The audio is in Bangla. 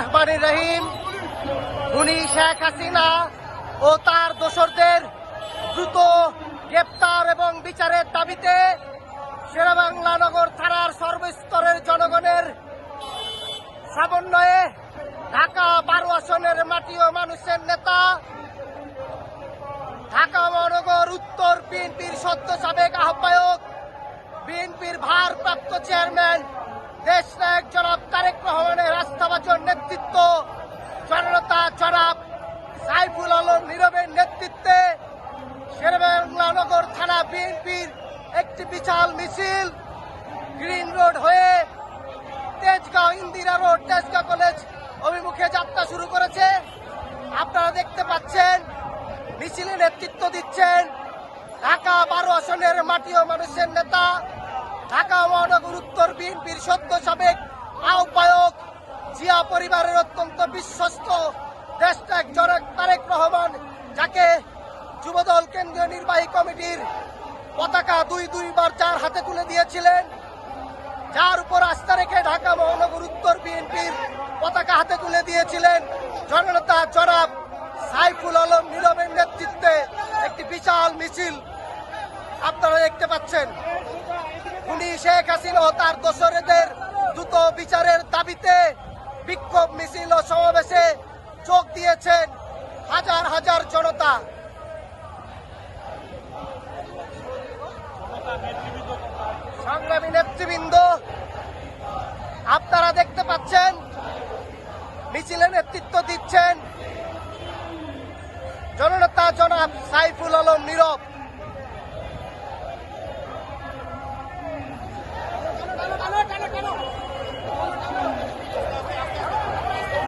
রহমানির রহিম। খুনি শেখ হাসিনা ও তার দোসরদের দ্রুত গ্রেপ্তার এবং বিচারের দাবিতে শেরেবাংলা নগর থানার সর্বস্তরের জনগণের সমন্বয়ে ঢাকা 12 আসনের মাটি ও মানুষের নেতা, ঢাকা মহানগর উত্তর বিএনপির সদ্য সাবেক আহ্বায়ক, বিএনপির ভারপ্রাপ্ত চেয়ারম্যান দেশনায়ক জনাব তারেক রহমানের আস্থাভাজন নেতৃত্ব, জননেতা জনাব সাইফুল আলম নীরবের নেতৃত্বে শেরেবাংলা নগর থানা বিএনপির একটি বিশাল মিছিল গ্রিন রোড হয়ে তেজগাঁও ইন্দিরা রোড তেজগাঁও কলেজ অভিমুখে যাত্রা শুরু করেছে। আপনারা দেখতে পাচ্ছেন মিছিলে নেতৃত্ব দিচ্ছেন ঢাকা 12 আসনের মাটি ও মানুষের নেতা, ঢাকা মহানগর উত্তর বিএনপির সদ্য সাবেক আহ্বায়ক, জিয়া পরিবারের অত্যন্ত বিশ্বস্ত দেশনায়ক জনাব তারেক রহমান, যাকে যুবদল কেন্দ্রীয় নির্বাহী কমিটির পতাকা দুইবার যার হাতে তুলে দিয়েছিলেন, যার উপর আস্থা রেখে ঢাকা মহানগর উত্তর বিএনপির পতাকা হাতে তুলে দিয়েছিলেন জননেতা জনাব সাইফুল আলম নীরবের নেতৃত্বে একটি বিশাল মিছিল আপনারা দেখতে পাচ্ছেন। খুনি শেখ হাসিনা ও তার দোসরদের দ্রুত বিচারের দাবিতে বিক্ষোভ মিছিল ও সমাবেশে যোগ দিয়েছেন হাজার হাজার জনতা। সংগ্রামী নেতৃবৃন্দ, আপনারা দেখতে পাচ্ছেন মিছিলে নেতৃত্ব দিচ্ছেন জননেতা জনাব সাইফুল আলম নীরব।